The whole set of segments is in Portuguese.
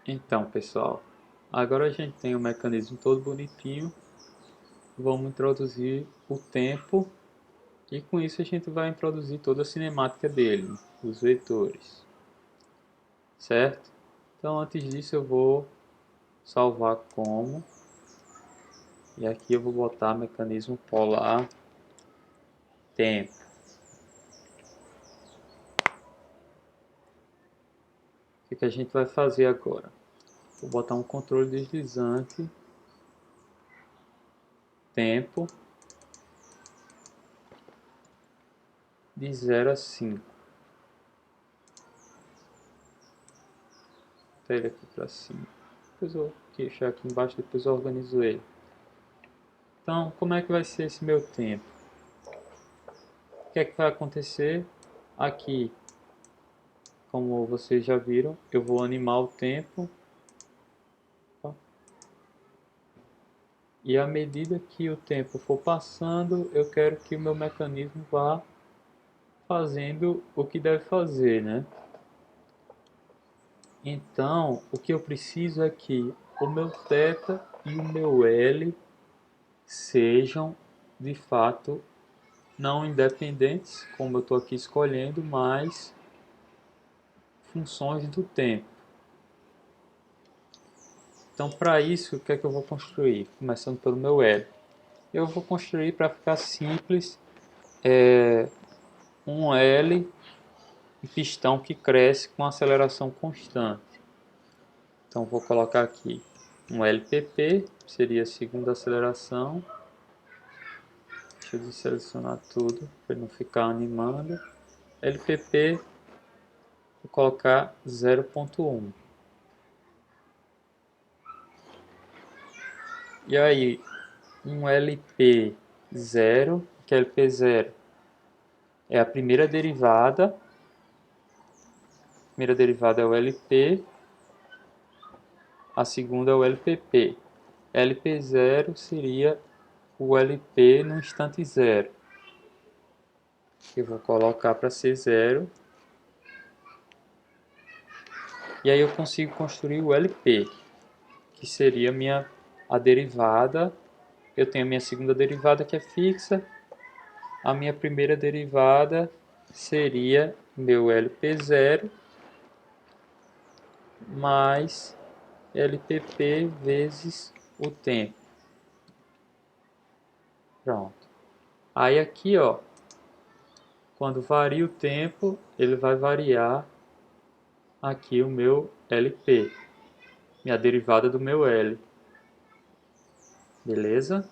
Então, pessoal, agora a gente tem o mecanismo todo bonitinho. Vamos introduzir o tempo e com isso a gente vai introduzir toda a cinemática dele, os vetores, certo? Então, antes disso eu vou salvar como e aqui eu vou botar mecanismo polar tempo. O que a gente vai fazer agora? Vou botar um controle deslizante tempo de 0 a 5. Até ele aqui para cima. Depois eu vou deixar aqui embaixo, depois eu organizo ele. Então, como é que vai ser esse meu tempo? O que é que vai acontecer aqui? Como vocês já viram, eu vou animar o tempo. E à medida que o tempo for passando, eu quero que o meu mecanismo vá fazendo o que deve fazer, né? Então, o que eu preciso é que o meu θ e o meu L sejam de fato não independentes, como eu estou aqui escolhendo, mas funções do tempo. Então, para isso, o que é que eu vou construir? Começando pelo meu L. Eu vou construir, para ficar simples, um L e pistão que cresce com aceleração constante. Então, vou colocar aqui um LPP, seria a segunda aceleração. Deixa eu selecionar tudo, para não ficar animando. LPP, vou colocar 0.1. E aí, um LP0, que é LP0 é a primeira derivada. A primeira derivada é o LP, a segunda é o LPP. LP0 seria o LP no instante zero. Eu vou colocar para ser zero. E aí eu consigo construir o LP, que seria a derivada. Eu tenho a minha segunda derivada que é fixa. A minha primeira derivada seria meu LP0 mais LPP vezes o tempo. Pronto. Aí aqui, ó, quando varia o tempo, ele vai variar aqui o meu LP, minha derivada do meu L. Beleza?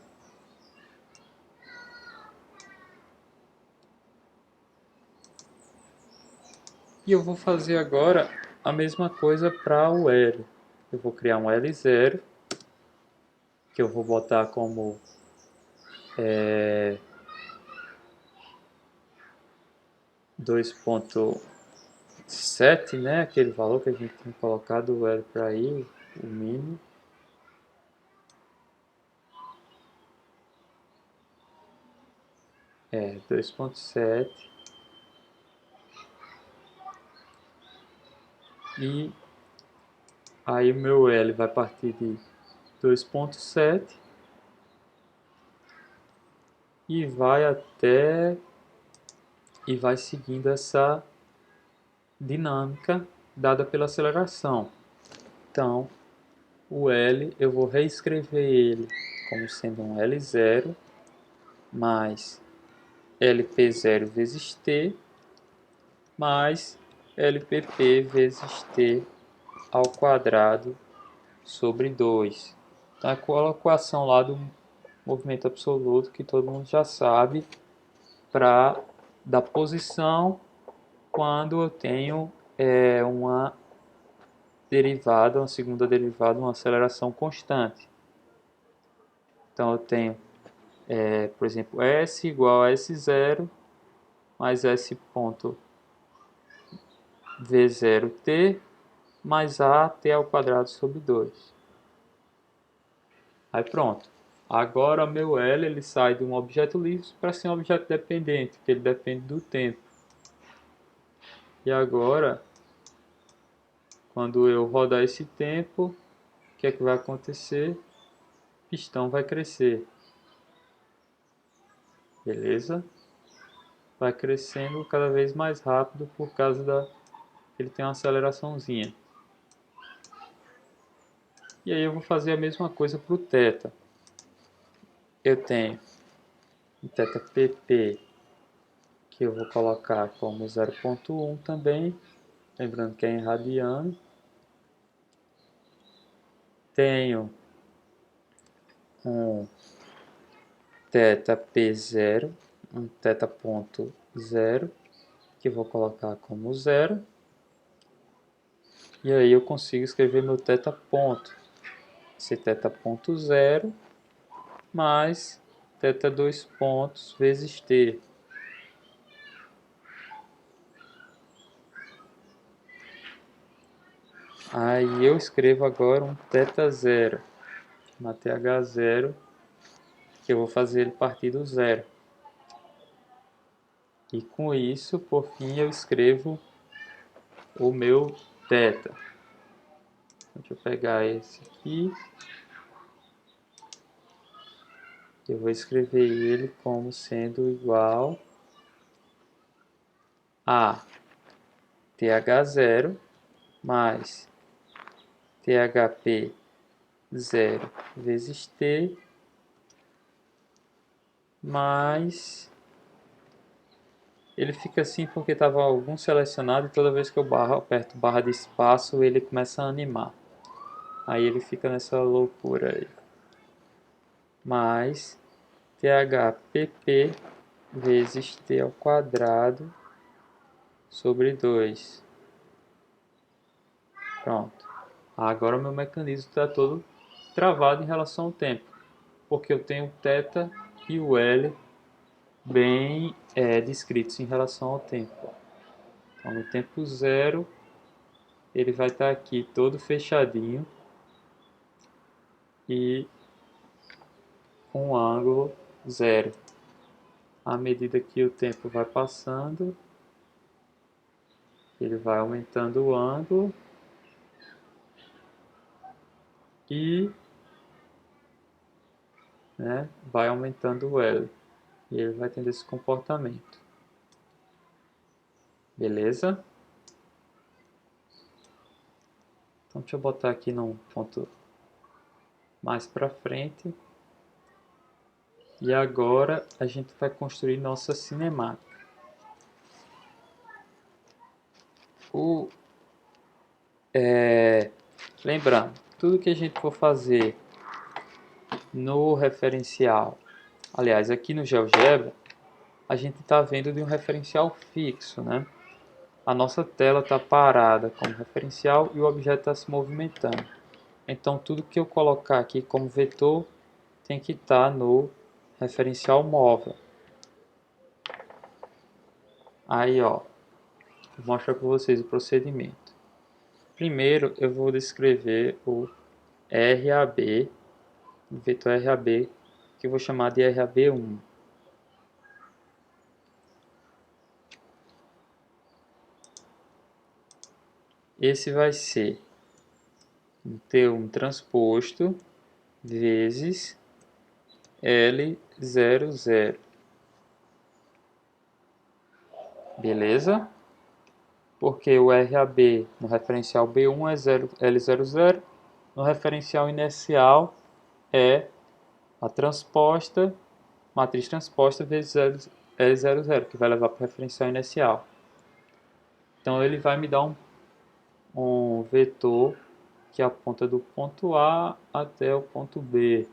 E eu vou fazer agora a mesma coisa para o L. Eu vou criar um L0, que eu vou botar como 2.7, né? Aquele valor que a gente tem colocado o L para ir, o mínimo. É 2.7. E aí o meu L vai partir de 2.7 e vai seguindo essa dinâmica dada pela aceleração. Então, o L eu vou reescrever ele como sendo um L0 mais LP0 vezes T mais LPP vezes T ao quadrado sobre 2. Então, é a colocação lá do movimento absoluto que todo mundo já sabe da posição quando eu tenho uma derivada, uma segunda derivada, uma aceleração constante. Então eu tenho, por exemplo, S igual a S0 mais S ponto V0t mais A t ao quadrado sobre 2. Aí pronto. Agora meu L ele sai de um objeto livre para ser um objeto dependente, que ele depende do tempo. E agora, Quando eu rodar esse tempo, o que é que vai acontecer? O pistão vai crescer, beleza? Vai crescendo cada vez mais rápido por causa da ele tem uma aceleraçãozinha. E aí eu vou fazer a mesma coisa para o θ. Eu tenho o θ pp, que eu vou colocar como 0,1 também, lembrando que é em radiano. Tenho um θ p0, um θ ponto 0, que eu vou colocar como 0. E aí eu consigo escrever meu θ ponto. Esse θ ponto 0 mais θ 2 pontos vezes t. Aí eu escrevo agora um θ0, uma TH0, que eu vou fazer ele partir do zero. E com isso, por fim, eu escrevo o meu θ. Deixa eu pegar esse aqui. Eu vou escrever ele como sendo igual a TH0 mais THP 0 vezes T mais... Ele fica assim porque estava algum selecionado e toda vez que eu aperto barra de espaço ele começa a animar. Aí ele fica nessa loucura aí. Mais THPP vezes T ao quadrado sobre 2. Pronto. Agora o meu mecanismo está todo travado em relação ao tempo, porque eu tenho o θ e o L bem descritos em relação ao tempo. Então, no tempo zero, ele vai estar aqui todo fechadinho e com um ângulo zero. À medida que o tempo vai passando, ele vai aumentando o ângulo e vai aumentando o L. E ele vai tendo esse comportamento. Beleza? Então deixa eu botar aqui num ponto mais para frente. E agora a gente vai construir nossa cinemática. Lembrando, tudo que a gente for fazer no referencial, aliás, aqui no GeoGebra, a gente está vendo de um referencial fixo, né? A nossa tela está parada como referencial e o objeto está se movimentando. Então, tudo que eu colocar aqui como vetor tem que estar no referencial móvel. Aí, ó, vou mostrar para vocês o procedimento. Primeiro, eu vou descrever o RAB, o vetor RAB, que eu vou chamar de RAB1. Esse vai ser um T1 transposto vezes L00. Beleza? Porque o RAB no referencial B1 é L00, no referencial inicial é a transposta, matriz transposta vezes L00, que vai levar para o referencial inicial. Então ele vai me dar um vetor que aponta do ponto A até o ponto B,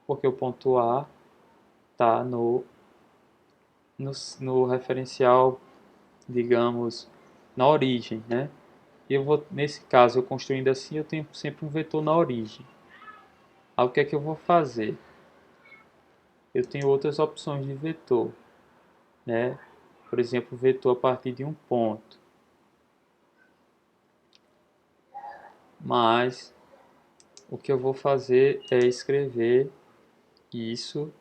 porque o ponto A está no referencial, digamos, na origem, né? E eu vou, nesse caso, eu construindo assim, eu tenho sempre um vetor na origem. Aí o que é que eu vou fazer? Eu tenho outras opções de vetor, né? Por exemplo, vetor a partir de um ponto. Mas o que eu vou fazer é escrever isso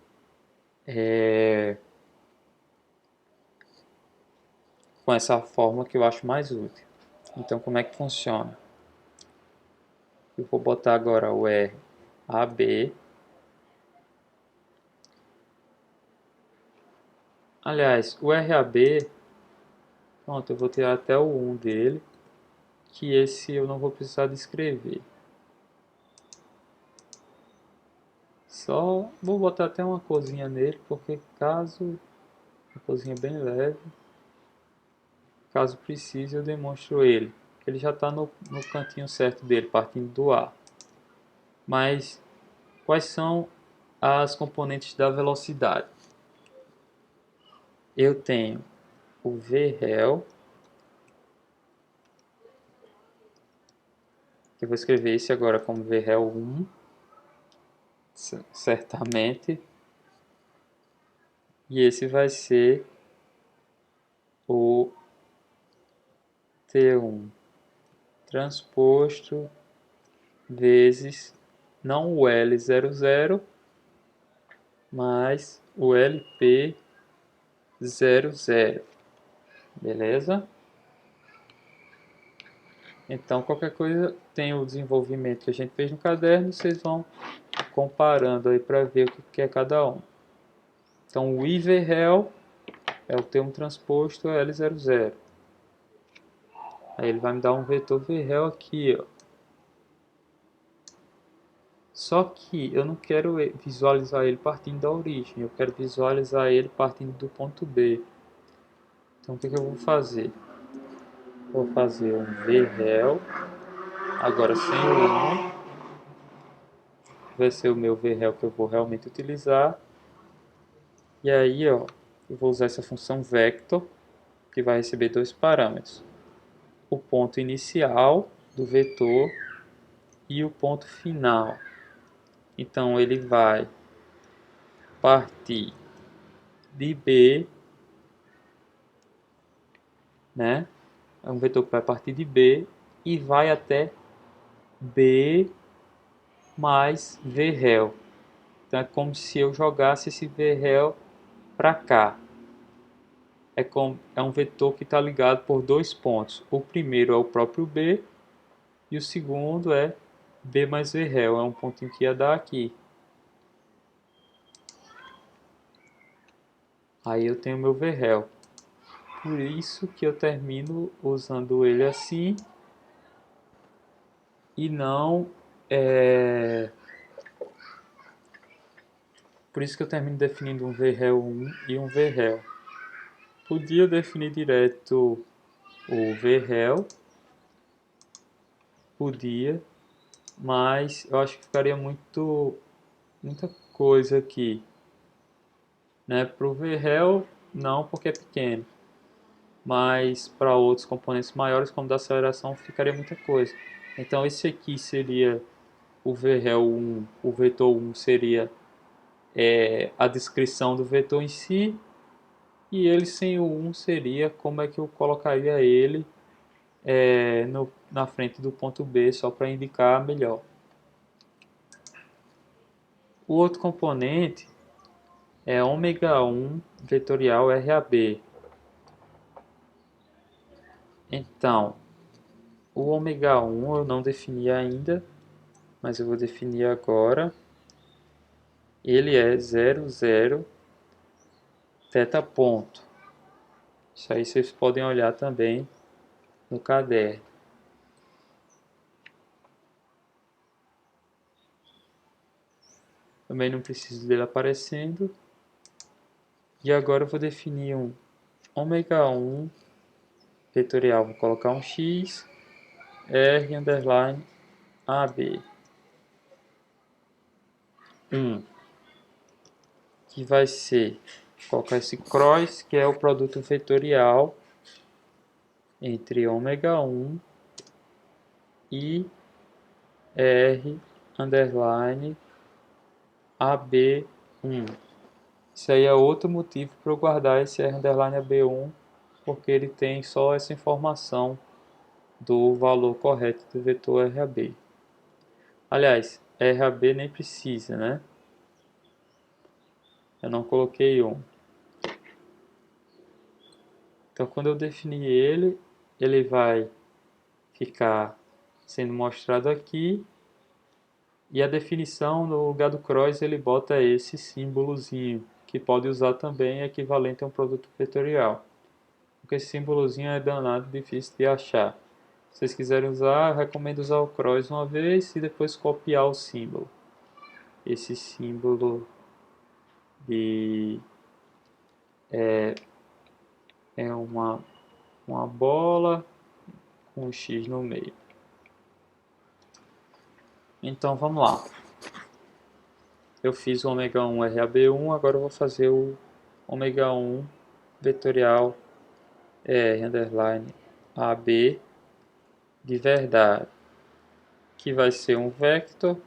com essa forma que eu acho mais útil. Então, como é que funciona? Eu vou botar agora o RAB. Aliás, o RAB, pronto, eu vou tirar até o 1 dele, que esse eu não vou precisar de escrever. Só vou botar até uma corzinha nele, porque caso, uma corzinha bem leve, caso precise eu demonstro ele. Ele já está no cantinho certo dele, partindo do A. Mas quais são as componentes da velocidade? Eu tenho o VREL, que eu vou escrever esse agora como VREL 1, certamente. E esse vai ser o T1 transposto vezes, não o L00, mas o LP00. Beleza? Então, qualquer coisa tem o desenvolvimento que a gente fez no caderno, vocês vão comparando aí para ver o que é cada um. Então, o IVREL é o termo transposto L00. Aí ele vai me dar um vetor VREL aqui, ó. Só que eu não quero visualizar ele partindo da origem, eu quero visualizar ele partindo do ponto B. Então, o que eu vou fazer? Vou fazer um VREL, agora sem o 1, vai ser o meu VREL que eu vou realmente utilizar. E aí, ó, eu vou usar essa função vector, que vai receber dois parâmetros. O ponto inicial do vetor e o ponto final. Então, ele vai partir de B, né? É um vetor que vai partir de B e vai até B mais VREL. Então, é como se eu jogasse esse VREL para cá. É um vetor que está ligado por dois pontos. O primeiro é o próprio B e o segundo é B mais VREL. É um pontinho que ia dar aqui. Aí eu tenho meu VREL. Por isso que eu termino usando ele assim e não... Por isso que eu termino definindo um VREL 1 e um VREL. Podia definir direto o VREL, podia, mas eu acho que ficaria muita coisa aqui, né? Para o VREL não, porque é pequeno, mas para outros componentes maiores, como da aceleração, ficaria muita coisa. Então esse aqui seria o VREL 1, o vetor 1 seria a descrição do vetor em si, e ele sem o 1 seria como é que eu colocaria ele na frente do ponto B, só para indicar melhor. O outro componente é ômega 1 vetorial RAB. Então, o ômega 1 eu não defini ainda, mas eu vou definir agora. Ele é 00 teta ponto. Isso aí vocês podem olhar também no caderno. Também não preciso dele aparecendo. E agora eu vou definir um ômega 1 vetorial. Vou colocar um x, r underline ab. 1, que vai ser colocar esse cross, que é o produto vetorial entre ômega 1 e r underline AB1. Isso aí é outro motivo para eu guardar esse R underline AB1, porque ele tem só essa informação do valor correto do vetor RAB. Aliás, RAB nem precisa, né? Eu não coloquei um. Então, quando eu definir ele, ele vai ficar sendo mostrado aqui. E a definição, no lugar do cross, ele bota esse símbolozinho, que pode usar também equivalente a um produto vetorial. Porque esse símbolozinho é danado difícil de achar. Se vocês quiserem usar, eu recomendo usar o cross uma vez e depois copiar o símbolo. Esse símbolo de é uma bola com um X no meio. Então vamos lá. Eu fiz o ômega 1 RAB1, agora eu vou fazer o ômega 1 vetorial R underline AB de verdade, que vai ser um vector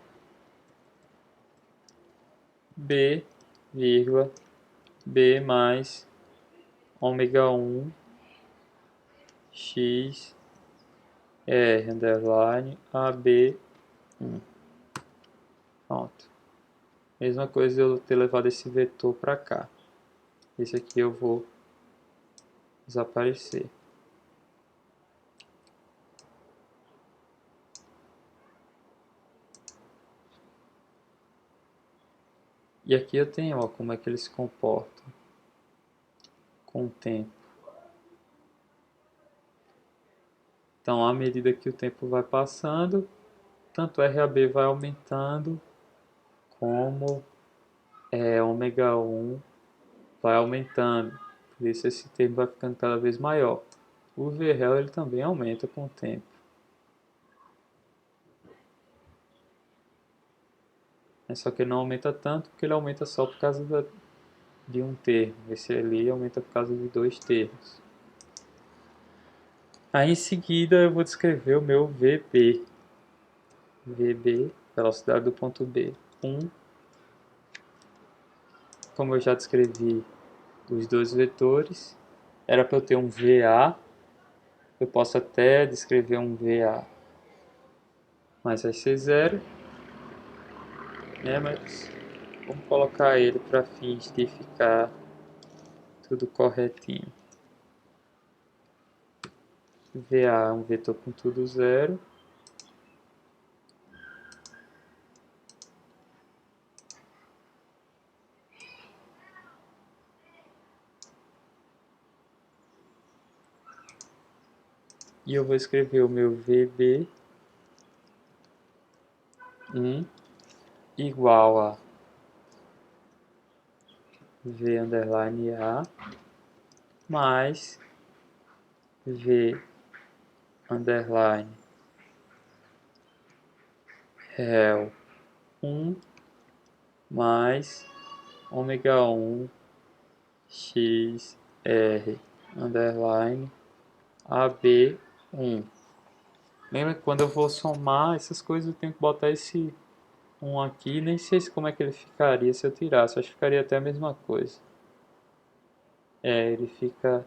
B, vírgula, B mais ômega 1 X R underline AB1. Pronto. Mesma coisa eu ter levado esse vetor para cá. Esse aqui eu vou desaparecer. E aqui eu tenho, ó, como é que eles se comportam com o tempo. Então, à medida que o tempo vai passando, tanto RAB vai aumentando, como ômega 1 vai aumentando. Por isso esse termo vai ficando cada vez maior. O VREL ele também aumenta com o tempo. Só que ele não aumenta tanto, porque ele aumenta só por causa de um termo. Esse ali aumenta por causa de dois termos. Aí em seguida eu vou descrever o meu VB. VB, velocidade do ponto B. 1. Como eu já descrevi os dois vetores, era para eu ter um VA. Eu posso até descrever um VA, mas vai ser zero, né? Mas vamos colocar ele para fins de ficar tudo corretinho. VA é um vetor com tudo zero. E eu vou escrever o meu VB 1 igual a V underline A mais V underline rel 1 mais ômega 1 x r underline AB1. Lembra que quando eu vou somar essas coisas eu tenho que botar esse 1 aqui, nem sei como é que ele ficaria se eu tirasse, acho que ficaria até a mesma coisa. Ele fica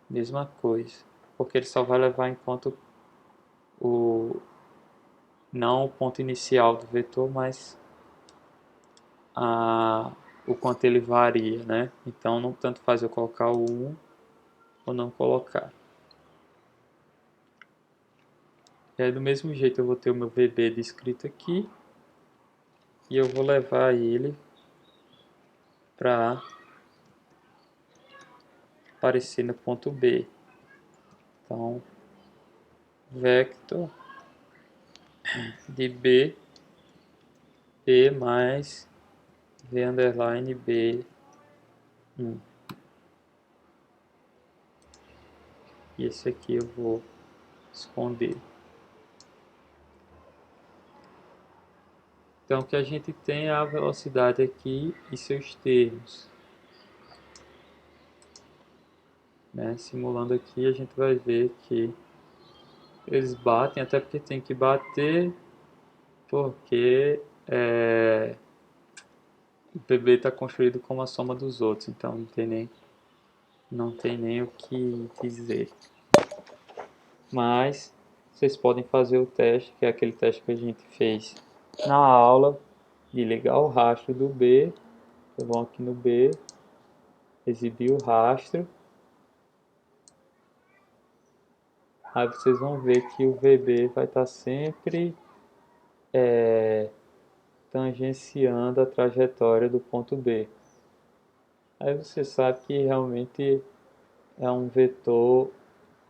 a mesma coisa, porque ele só vai levar em conta não o ponto inicial do vetor, mas o quanto ele varia, né? Então não tanto faz eu colocar o 1 ou não colocar. E aí do mesmo jeito eu vou ter o meu VB descrito aqui e eu vou levar ele para aparecer no ponto B. Então, vector de B, B mais V underline B1. E esse aqui eu vou esconder. Então, o que a gente tem é a velocidade aqui e seus termos. Né? Simulando aqui, a gente vai ver que eles batem, até porque tem que bater, porque o PB está construído como a soma dos outros, então não tem nem o que dizer. Mas vocês podem fazer o teste, que é aquele teste que a gente fez na aula, de ligar o rastro do B. Vocês vão aqui no B, exibir o rastro. Aí vocês vão ver que o VB vai estar sempre tangenciando a trajetória do ponto B. Aí você sabe que realmente é um vetor,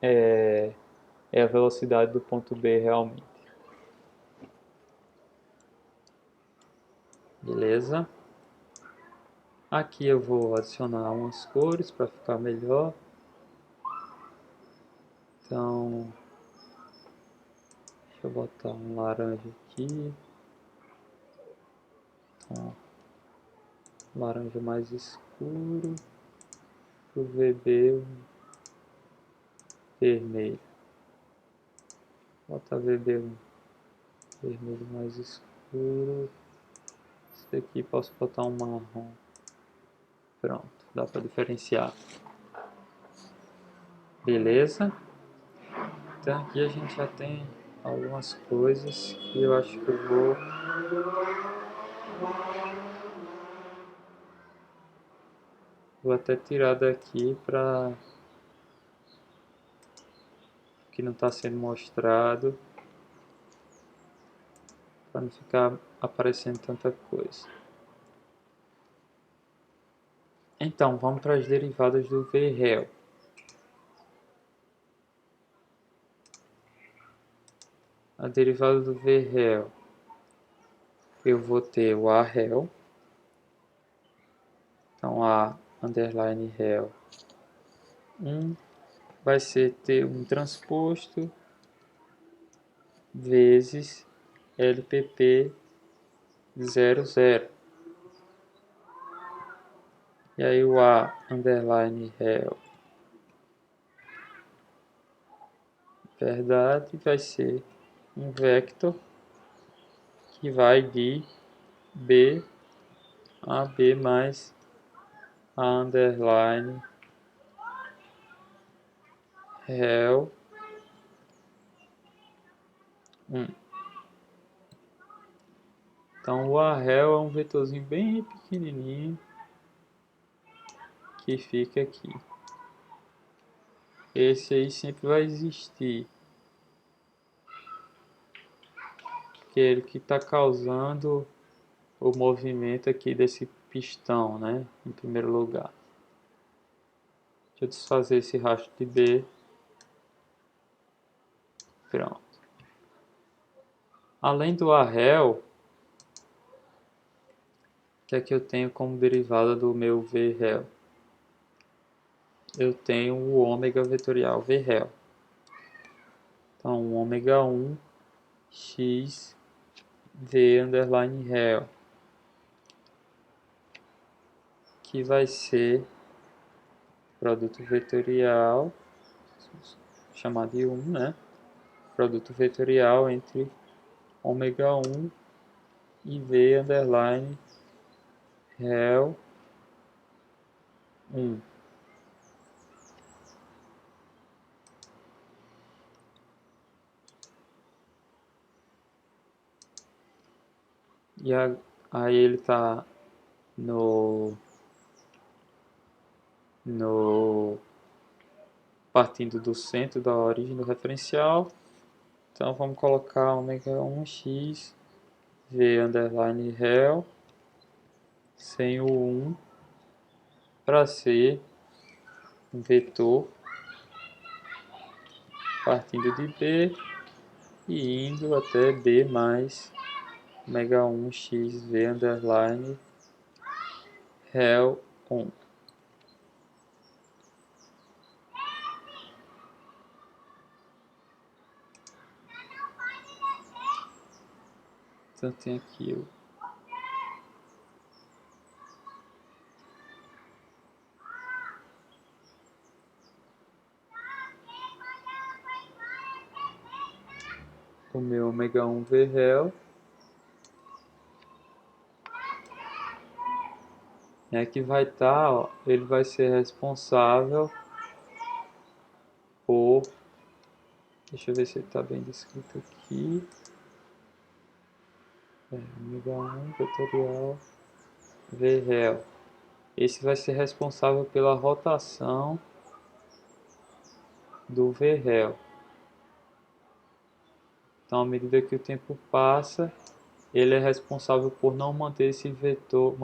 é, é a velocidade do ponto B realmente. Beleza? Aqui eu vou adicionar umas cores para ficar melhor. Então, deixa eu botar um laranja aqui. Então, laranja mais escuro. O VB vermelho. Botar VB vermelho mais escuro. Esse daqui posso botar um marrom. Pronto, dá para diferenciar. Beleza? Então aqui a gente já tem algumas coisas que eu acho que eu vou até tirar daqui para que não está sendo mostrado, para não ficar aparecendo tanta coisa. Então vamos para as derivadas do VREL. A derivada do VREL, eu vou ter o AREL. Então A underline rel 1 vai ser ter um transposto vezes LPP 00. E aí o A underline rel verdade vai ser um vector que vai de B a B mais A underline rel 1. Então o arrel é um vetorzinho bem pequenininho que fica aqui. Esse aí sempre vai existir, que é ele que está causando o movimento aqui desse pistão, né? Em primeiro lugar. Deixa eu desfazer esse rastro de B. Pronto. Além do arrel, o que é que eu tenho como derivada do meu VREL? Eu tenho o ômega vetorial VREL. Então, ômega 1 x v underline rel, que vai ser produto vetorial, chamado de 1, né? Produto vetorial entre ômega 1 e v underline rel 1. E aí ele está no partindo do centro da origem do referencial. Então vamos colocar ômega 1x v underline rel sem o 1 para ser um vetor partindo de B e indo até B mais ômega 1x v underline rel 1. Então tem aqui o meu ômega 1 VREL, né, que vai estar, ele vai ser responsável por, deixa eu ver se ele está bem descrito aqui, ômega 1 vetorial VREL. Esse vai ser responsável pela rotação do VREL. Então, à medida que o tempo passa, ele é responsável por não manter esse vetor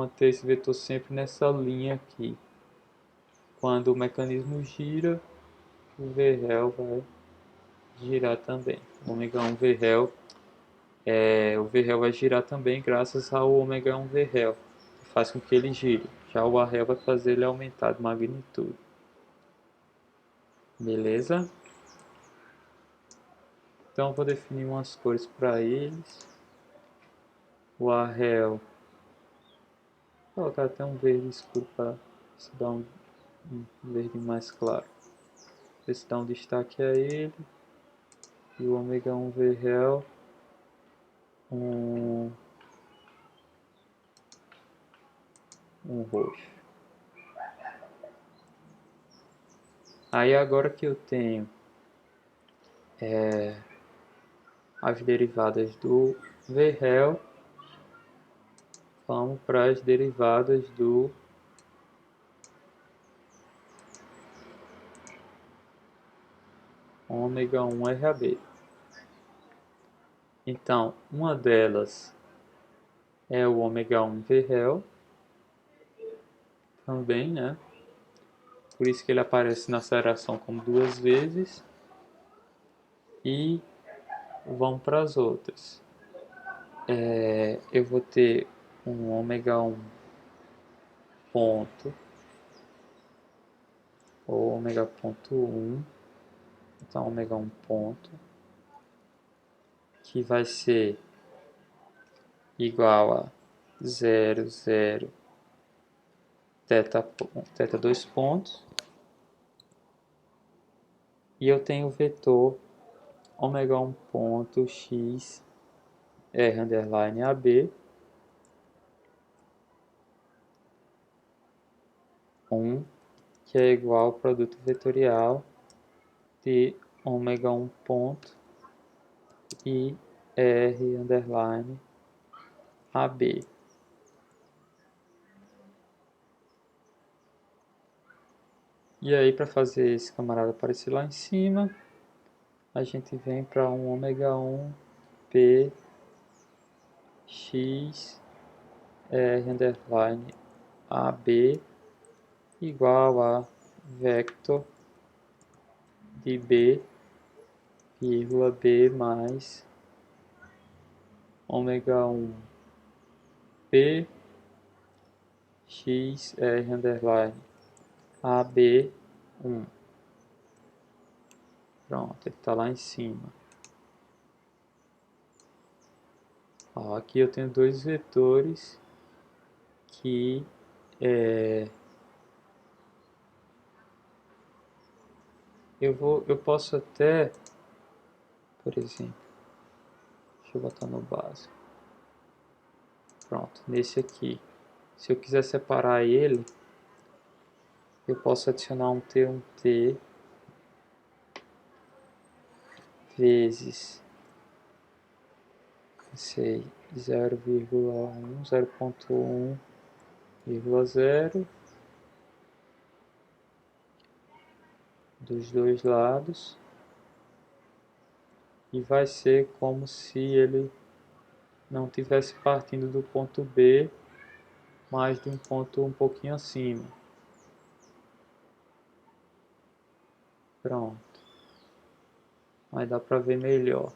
sempre nessa linha aqui. Quando o mecanismo gira, o VREL vai girar também. O ômega 1 VREL, o VREL vai girar também graças ao ômega 1 VREL, que faz com que ele gire. Já o ARREL vai fazer ele aumentar de magnitude. Beleza? Então vou definir umas cores para eles. O ARREL, vou colocar até um verde escuro para dar um verde mais claro. Ver se dá um destaque a ele. E o ômega 1 VREL, um roxo. Aí agora que eu tenho as derivadas do VREL, vamos para as derivadas do ômega 1 RAB. Então, uma delas é o ômega 1 VREL, também, né? Por isso que ele aparece na aceleração como duas vezes. E vamos para as outras. Eu vou ter um ômega 1 ponto, ou ômega ponto 1, então ômega 1 ponto, que vai ser igual a 0, 0, θ 2 pontos. E eu tenho o vetor ômega 1 ponto x r underline AB 1, que é igual ao produto vetorial de ômega 1 ponto e r underline AB. E aí, para fazer esse camarada aparecer lá em cima, a gente vem para um ômega 1 P x r underline AB igual a vector de B, vírgula B mais ômega 1 P x r underline AB 1. Pronto, ele está lá em cima. Ó, aqui eu tenho dois vetores que eu posso até, por exemplo, deixa eu botar no básico. Pronto, nesse aqui. Se eu quiser separar ele, eu posso adicionar um T vezes, não sei, 0,1, 0,1,0 dos dois lados, e vai ser como se ele não tivesse partindo do ponto B, mas de um ponto um pouquinho acima. Pronto. Aí dá para ver melhor.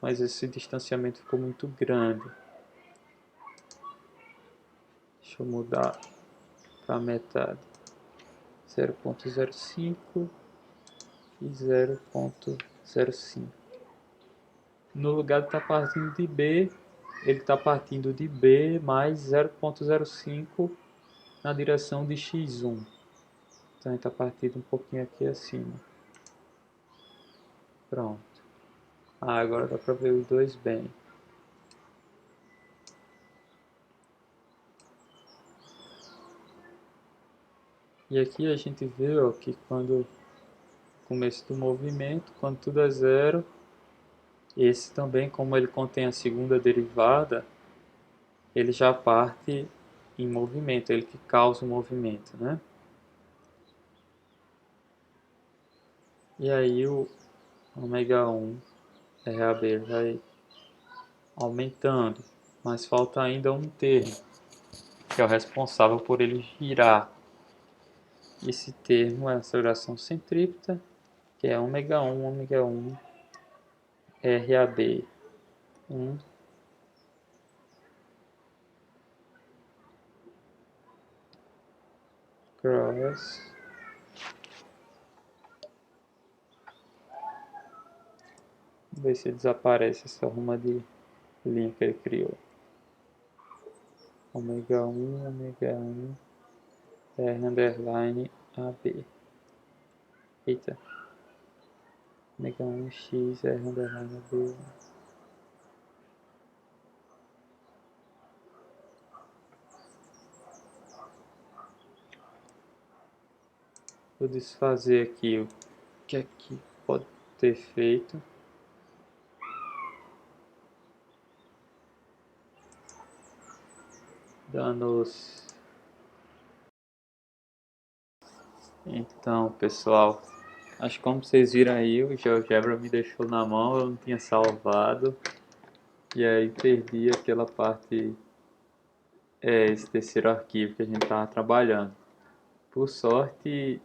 Mas esse distanciamento ficou muito grande. Deixa eu mudar para metade. 0,05 e 0,05. No lugar de estar partindo de B, ele está partindo de B mais 0,05 na direção de x1. Então ele está partindo um pouquinho aqui acima. Pronto. Agora dá para ver os dois bem. E aqui a gente vê ó, que quando começo do movimento, quando tudo é zero, esse também, como ele contém a segunda derivada, ele já parte em movimento, ele que causa o movimento, né? E aí o ômega 1 RAB vai aumentando, mas falta ainda um termo, que é o responsável por ele girar. Esse termo é a aceleração centrípeta, que é ômega 1, RAB 1 cross ver se desaparece essa ruma de linha que ele criou. ômega 1, R underline AB. Eita. ômega 1 X R underline AB. Vou desfazer aqui o que é que pode ter feito. Danos. Então, pessoal, acho que como vocês viram aí, o GeoGebra me deixou na mão, eu não tinha salvado. E aí perdi aquela parte, esse terceiro arquivo que a gente estava trabalhando. Por sorte,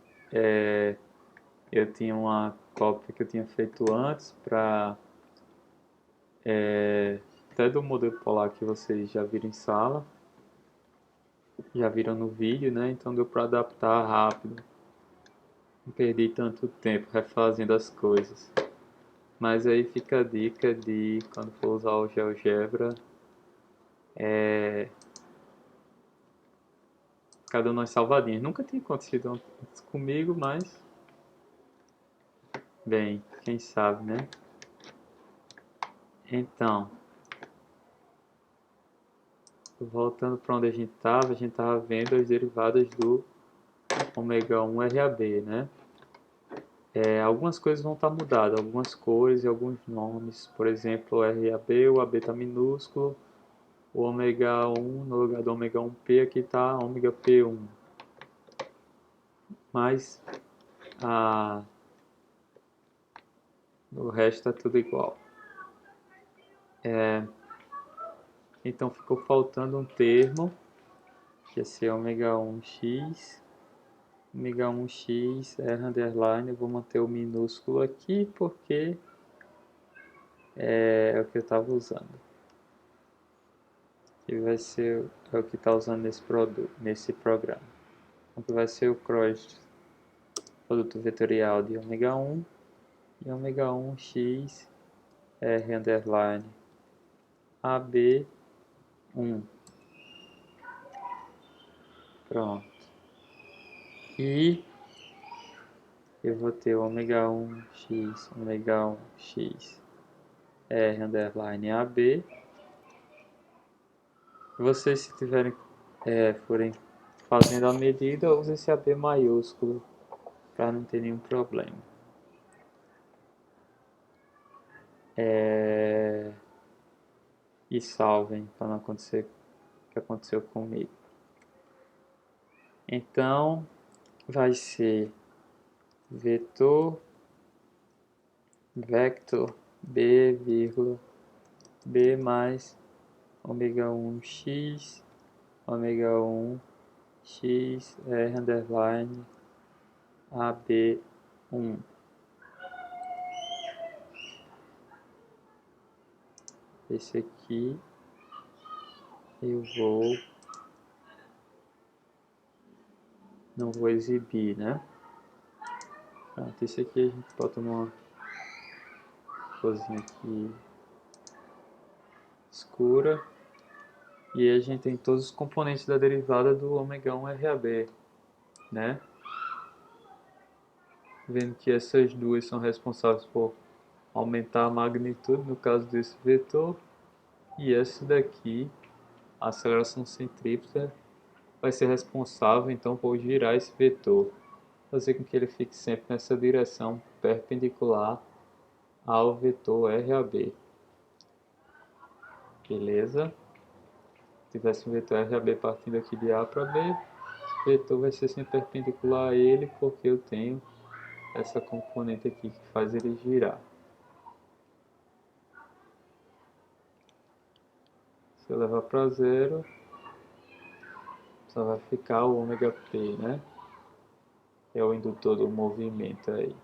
eu tinha uma cópia que eu tinha feito antes para até do modelo polar que vocês já viram em sala, já viram no vídeo, né? Então deu para adaptar rápido. Não perdi tanto tempo refazendo as coisas. Mas aí fica a dica de quando for usar o GeoGebra, ficar dando umas salvadinhas. Nunca tinha acontecido antes comigo, mas bem, quem sabe, né? Então, voltando para onde a gente estava vendo as derivadas do ômega 1 RAB, né? Algumas coisas vão estar mudadas, algumas cores e alguns nomes. Por exemplo, o RAB, o AB está minúsculo, o ômega 1 no lugar do ômega 1P aqui está ômega P1. Mas o resto está tudo igual. Então ficou faltando um termo, que é ser ômega 1x. Ômega 1x R underline, eu vou manter o minúsculo aqui porque é o que eu estava usando. Que vai ser o que está usando nesse programa. Então que vai ser o cross produto vetorial de ômega 1 e ômega 1x R underline AB1. Pronto. E eu vou ter ômega 1x R underline AB. Vocês, se tiverem, forem fazendo a medida, use esse AB maiúsculo para não ter nenhum problema. E salvem para não acontecer o que aconteceu comigo. Então, vai ser vetor vector b, b mais ômega 1x ômega 1x R underline AB1. Esse aqui eu não vou exibir, né? Pronto, esse aqui a gente bota numa cozinha aqui escura. E a gente tem todos os componentes da derivada do ômega 1 RAB, né? Vendo que essas duas são responsáveis por aumentar a magnitude, no caso desse vetor, e essa daqui, a aceleração centrípeta, vai ser responsável então por girar esse vetor, fazer com que ele fique sempre nessa direção perpendicular ao vetor RAB. Beleza? Se tivesse um vetor RAB partindo aqui de A para B, o vetor vai ser sempre perpendicular a ele, porque eu tenho essa componente aqui que faz ele girar. Se eu levar para zero, só vai ficar o ômega P, né? É o indutor do movimento aí.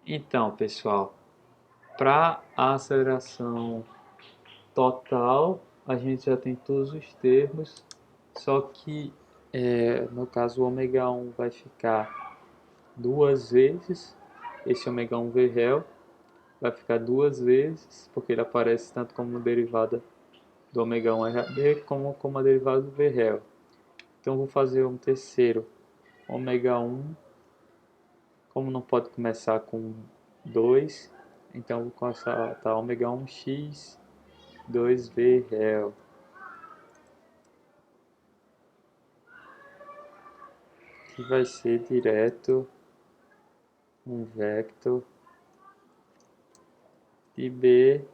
Então, pessoal, para a aceleração total, a gente já tem todos os termos, só que no caso o ômega 1 vai ficar duas vezes, esse ômega 1 V real vai ficar duas vezes, porque ele aparece tanto como derivada do ômega 1 RAB como a derivada do V real. Então vou fazer um terceiro ômega 1, como não pode começar com 2, então vou começar tá, ômega 1x 2V real. Que vai ser direto um vector de B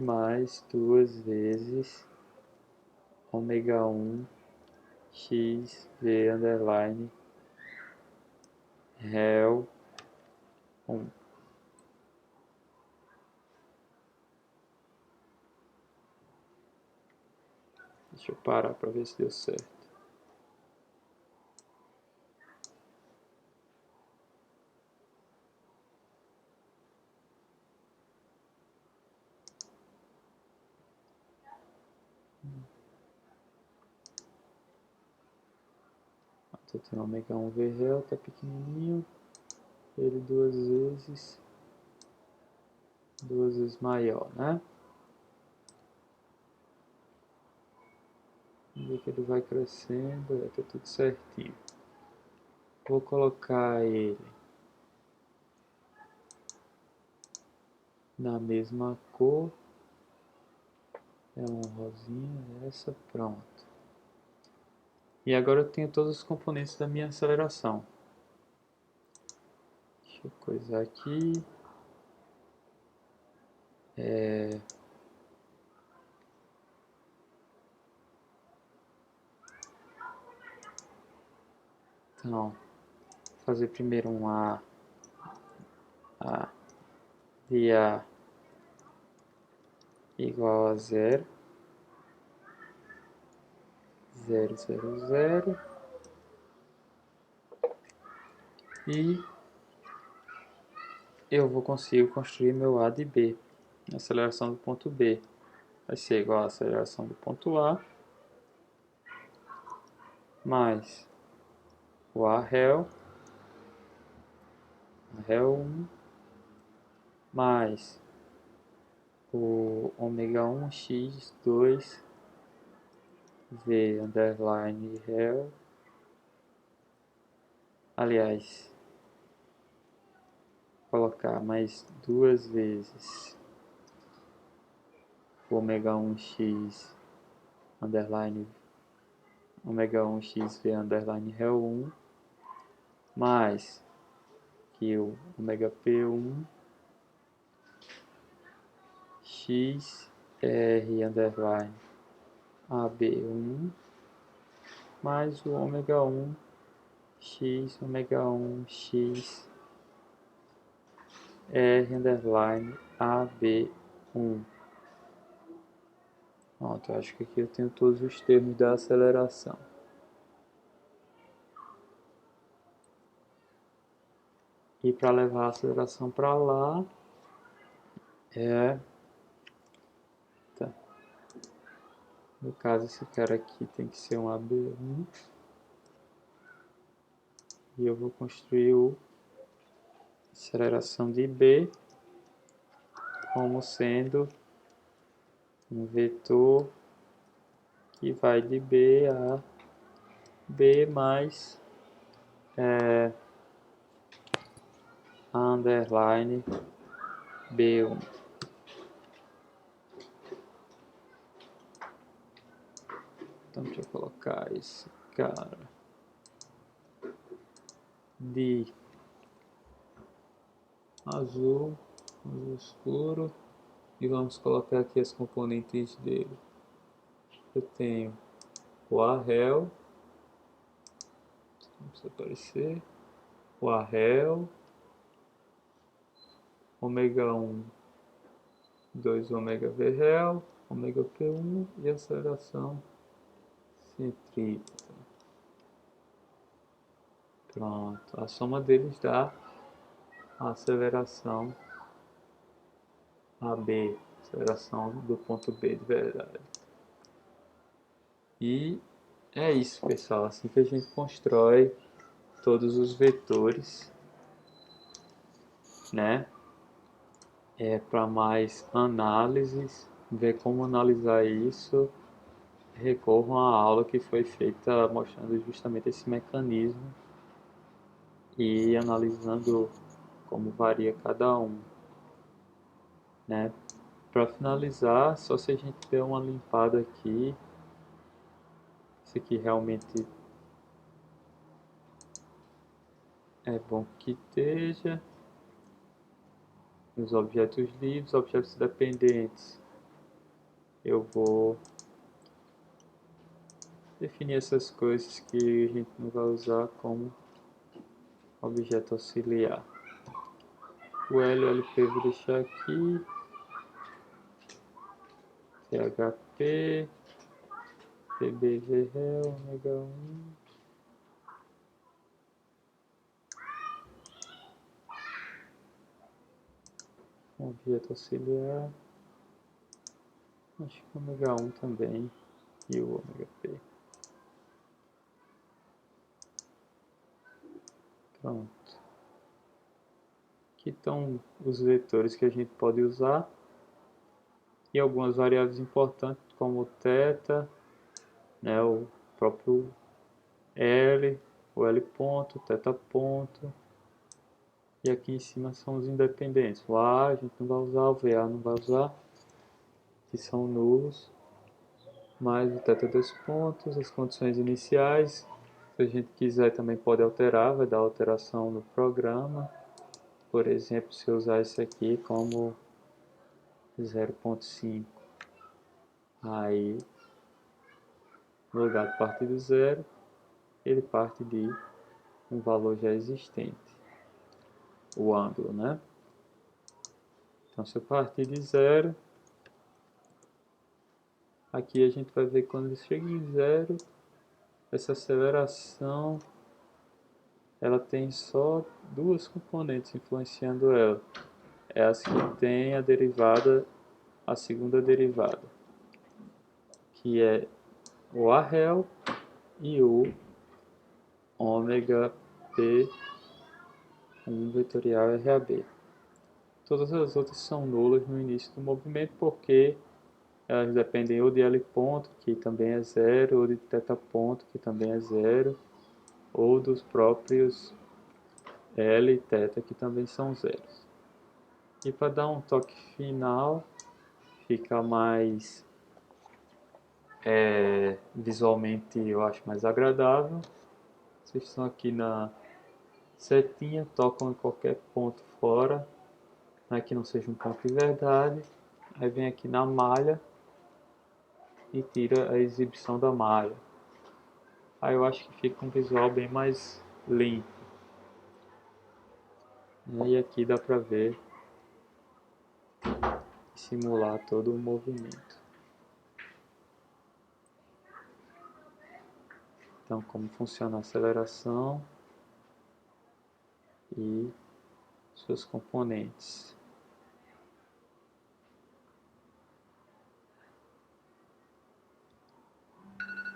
mais duas vezes ômega 1 x V underline real 1. Deixa eu parar para ver se deu certo. Tô tendo ômega 1 V real, tá pequenininho. Ele duas vezes maior, né? Vamos ver que ele vai crescendo, tá tudo certinho. Vou colocar ele na mesma cor. É um rosinha, essa, pronto. E agora eu tenho todos os componentes da minha aceleração. Deixa eu coisar aqui. Então, vou fazer primeiro um A de A igual a zero, 0, 0, 0. E eu vou conseguir construir meu A de B. A aceleração do ponto B vai ser igual à aceleração do ponto A mais o A réu 1 mais o ômega 1 x 2 V underline réu. Aliás, colocar mais duas vezes o ômega 1 x underline ômega 1 x V underline réu 1 mais que o ômega P1 x R underline AB1 mais o ômega 1 x ômega 1 x R underline AB1. Pronto, eu acho que aqui eu tenho todos os termos da aceleração. E para levar a aceleração para lá, tá. No caso, esse cara aqui tem que ser um AB1. E eu vou construir o aceleração de B como sendo um vetor que vai de B a B mais underline B1. Então deixa eu colocar esse cara de azul escuro e vamos colocar aqui as componentes dele. Eu tenho o A réu, não precisa aparecer, o A réu, ômega 1 2 ômega V real, ômega P1 e aceleração centrípeta. Pronto, a soma deles dá a aceleração AB, aceleração do ponto B de verdade. E é isso, pessoal, assim que a gente constrói todos os vetores, né? Para mais análises, ver como analisar isso, recorram à aula que foi feita mostrando justamente esse mecanismo e analisando como varia cada um, né? Para finalizar, só se a gente der uma limpada aqui, isso aqui realmente é bom que esteja nos objetos livres, objetos dependentes. Eu vou definir essas coisas que a gente não vai usar como objeto auxiliar. O LLP eu vou deixar aqui, THP, TBVREL, ômega 1, objeto auxiliar, acho que ômega 1 também, e o ômega P. Pronto. Aqui estão os vetores que a gente pode usar e algumas variáveis importantes como o θ, né, o próprio L, o L ponto, o θ ponto, e aqui em cima são os independentes. O A a gente não vai usar, o VA não vai usar, que são nulos, mas o θ dois pontos, as condições iniciais, se a gente quiser também pode alterar, vai dar alteração no programa. Por exemplo, se eu usar esse aqui como 0.5, aí no lugar de partir do zero, ele parte de um valor já existente, o ângulo, né? Então, se eu partir de zero, aqui a gente vai ver que quando ele chega em zero, essa aceleração, ela tem só duas componentes influenciando ela. É as que tem a derivada, a segunda derivada, que é o A real e o ômega P1 vetorial RAB. Todas as outras são nulas no início do movimento porque elas dependem ou de L ponto, que também é zero, ou de θ ponto, que também é zero, ou dos próprios L e θ, que também são zeros. E para dar um toque final, fica mais visualmente, eu acho mais agradável. Vocês estão aqui na setinha, tocam em qualquer ponto fora, né, que não seja um ponto de verdade. Aí vem aqui na malha e tira a exibição da malha. Aí eu acho que fica um visual bem mais limpo. E aqui dá para ver e simular todo o movimento. Então, como funciona a aceleração e seus componentes.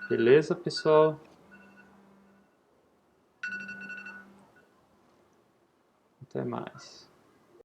Beleza, pessoal? Até mais.